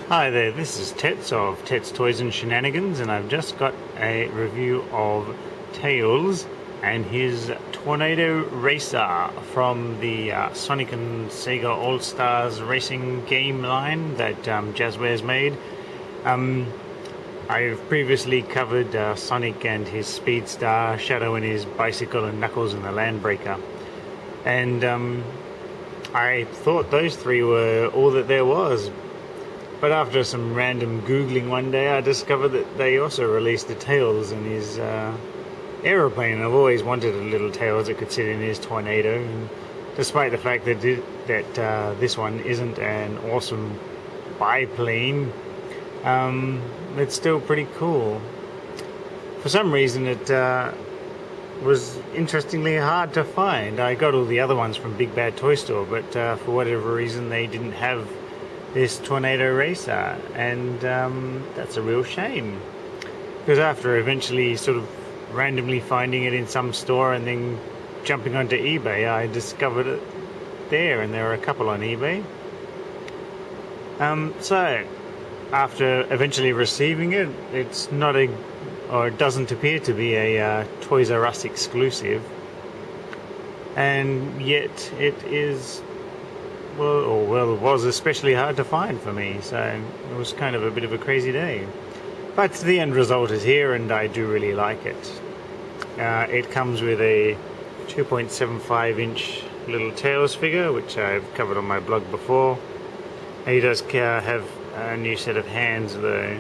Hi there, this is Tets of Tets Toys and Shenanigans, and I've just got a review of Tails and his Tornado Racer from the Sonic and Sega All-Stars racing game line that Jazzwares made. I've previously covered Sonic and his Speedstar, Shadow and his bicycle, and Knuckles and the Landbreaker. And I thought those three were all that there was. But after some random Googling one day, I discovered that they also released a Tails in his aeroplane. I've always wanted a little Tails that could sit in his Tornado, and despite the fact that this one isn't an awesome biplane, it's still pretty cool. For some reason, it was interestingly hard to find. I got all the other ones from Big Bad Toy Store, but for whatever reason, they didn't have this Tornado Racer, and that's a real shame, because after eventually sort of randomly finding it in some store and then jumping onto eBay, I discovered it there, and there were a couple on eBay. So after eventually receiving it, it's not a, or it doesn't appear to be a Toys R Us exclusive, and yet it is, well, it was especially hard to find for me, so it was kind of a bit of a crazy day. But the end result is here, and I do really like it. It comes with a 2.75-inch little Tails figure, which I've covered on my blog before. He does have a new set of hands, though,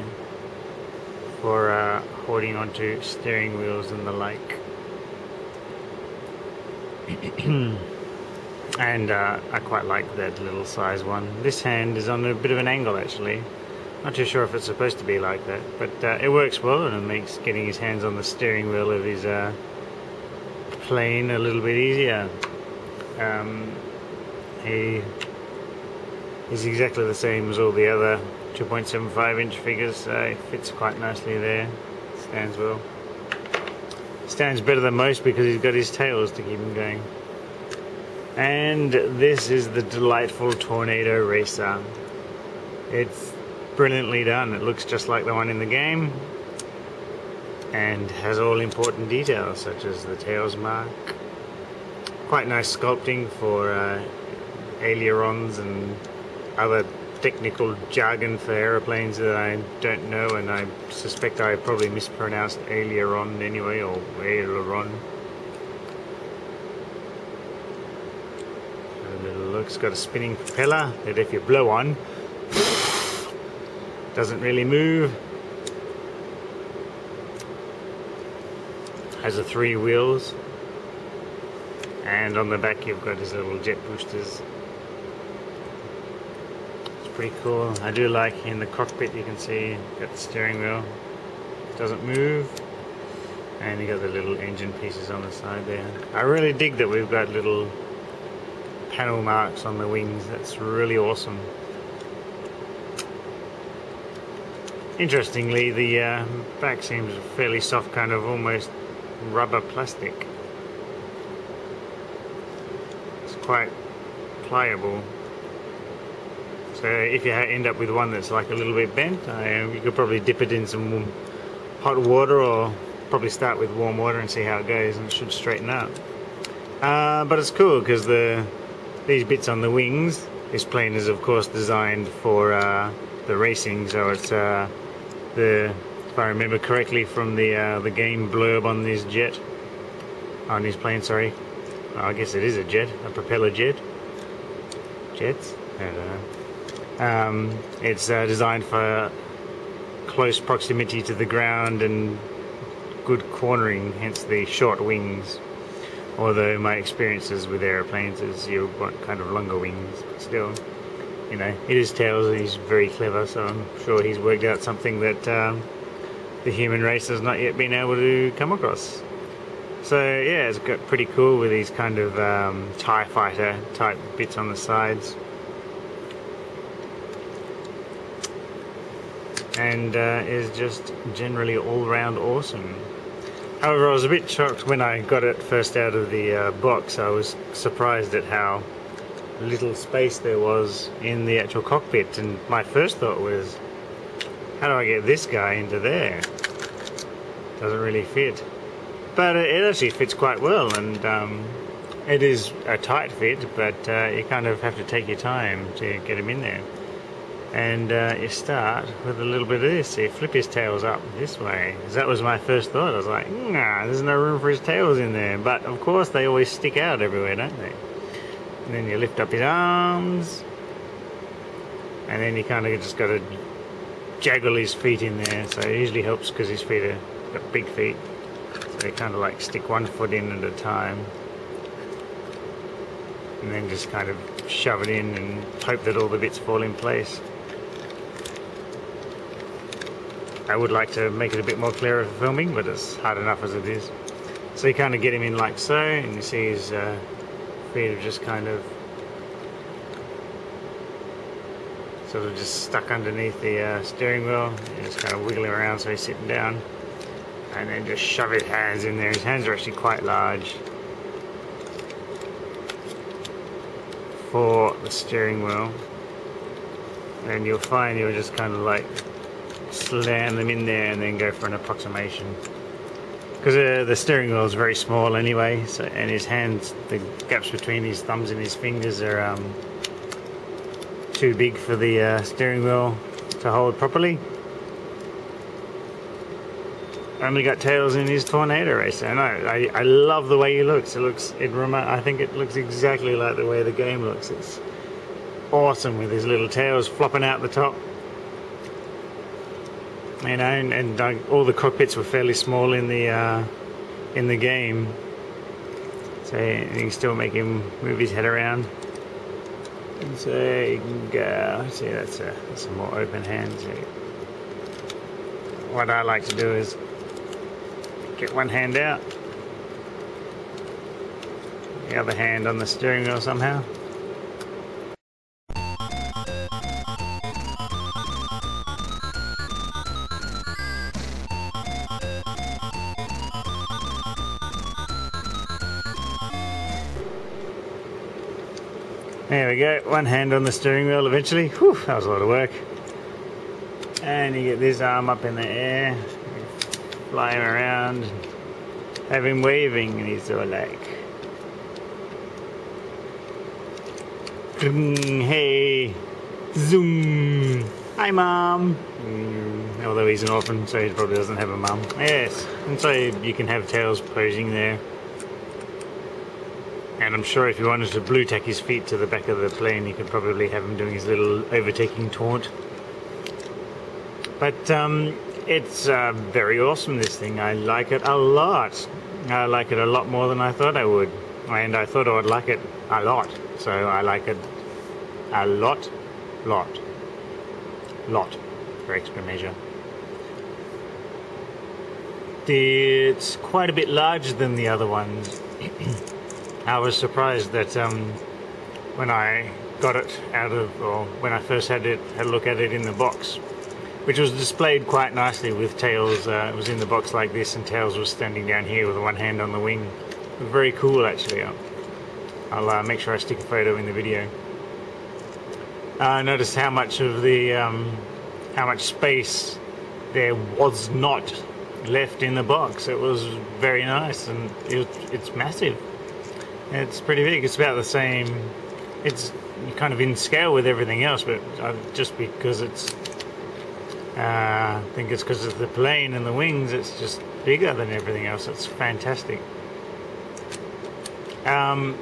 for holding onto steering wheels and the like. And I quite like that little size one. This hand is on a bit of an angle, actually. Not too sure if it's supposed to be like that, but it works well, and it makes getting his hands on the steering wheel of his plane a little bit easier. He is exactly the same as all the other 2.75-inch figures, so it fits quite nicely there. Stands well. Stands better than most because he's got his tails to keep him going. And this is the delightful Tornado Racer. It's brilliantly done. It looks just like the one in the game, and has all important details such as the tails mark. Quite nice sculpting for ailerons and other technical jargon for aeroplanes that I don't know, and I suspect I probably mispronounced aileron anyway, or aileron. It's got a spinning propeller that if you blow on, doesn't really move. Has the 3 wheels, and on the back you've got his little jet boosters. It's pretty cool. I do like in the cockpit you can see got the steering wheel, doesn't move, and you got the little engine pieces on the side there. I really dig that we've got little panel marks on the wings. That's really awesome. Interestingly, the back seems fairly soft, kind of almost rubber plastic. It's quite pliable. So if you end up with one that's like a little bit bent, you could probably dip it in some hot water, or probably start with warm water and see how it goes, and it should straighten up. But it's cool because these bits on the wings, this plane is of course designed for the racing, so it's if I remember correctly from the game blurb on this jet, on this plane, sorry. I guess it is a jet, a propeller jet. Jets? I don't know. It's designed for close proximity to the ground and good cornering, hence the short wings. Although my experiences with aeroplanes is you want kind of longer wings, but still, you know, it is Tails and he's very clever, so I'm sure he's worked out something that the human race has not yet been able to come across. So yeah, it's got pretty cool with these kind of TIE fighter type bits on the sides. And is just generally all round awesome. However, I was a bit shocked when I got it first out of the box. I was surprised at how little space there was in the actual cockpit, and my first thought was, how do I get this guy into there? Doesn't really fit. But it actually fits quite well, and it is a tight fit, but you kind of have to take your time to get him in there. And you start with a little bit of this, so you flip his tails up this way. That was my first thought. I was like, nah, there's no room for his tails in there. But of course they always stick out everywhere, don't they? And then you lift up his arms, and then you kind of just got to jaggle his feet in there. So it usually helps because his feet are got big feet. So you kind of like stick one foot in at a time, and then just kind of shove it in and hope that all the bits fall in place. I would like to make it a bit more clearer for filming, but it's hard enough as it is. So you kind of get him in like so, and you see his feet are just kind of sort of just stuck underneath the steering wheel. You just kind of wiggle him around so he's sitting down, and then just shove his hands in there. His hands are actually quite large for the steering wheel, and you'll find you'll just kind of like slam them in there and then go for an approximation, because the steering wheel is very small anyway, so, and his hands, the gaps between his thumbs and his fingers are too big for the steering wheel to hold properly. Only got tails in his Tornado Racer, and I love the way he looks. I think it looks exactly like the way the game looks. It's awesome with his little tails flopping out the top. You know, and all the cockpits were fairly small in the game, so you can still make him move his head around. And so you can go. See, that's a more open hand. So what I like to do is get one hand out, the other hand on the steering wheel somehow. There we go, one hand on the steering wheel eventually. Whew, that was a lot of work. And you get this arm up in the air, fly him around, have him waving, and he's all like, hey, zoom, hi mom. Although he's an orphan, so he probably doesn't have a mum. Yes, and so you can have tails posing there. And I'm sure if you wanted to blue tack his feet to the back of the plane, you could probably have him doing his little overtaking taunt. But it's very awesome, this thing. I like it a lot. I like it a lot more than I thought I would. And I thought I would like it a lot. So I like it a lot for extra measure. It's quite a bit larger than the other ones. I was surprised that when I got it out of, or when I first had a look at it in the box, which was displayed quite nicely with tails. It was in the box like this, and tails was standing down here with one hand on the wing. Very cool, actually. I'll make sure I stick a photo in the video. Notice how much of the how much space there was not left in the box. It was very nice, and it's massive. It's pretty big. It's about the same. It's kind of in scale with everything else, but just because it's, I think it's because of the plane and the wings, it's just bigger than everything else. It's fantastic. I'm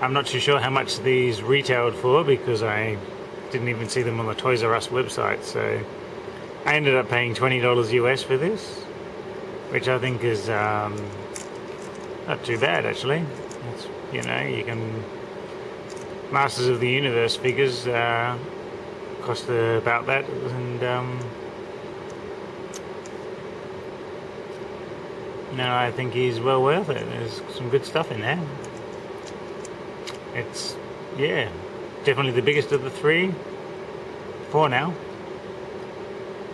not too sure how much these retailed for, because I didn't even see them on the Toys R Us website, so I ended up paying $20 US for this, which I think is not too bad, actually. It's, you know, you can, Masters of the Universe figures cost about that, and no, I think he's well worth it. There's some good stuff in there. It's, yeah, definitely the biggest of the three for now,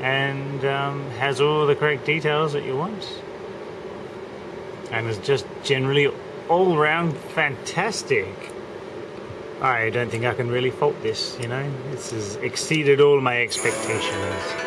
and has all the correct details that you want, and is just generally all round fantastic. I don't think I can really fault this, you know. This has exceeded all my expectations.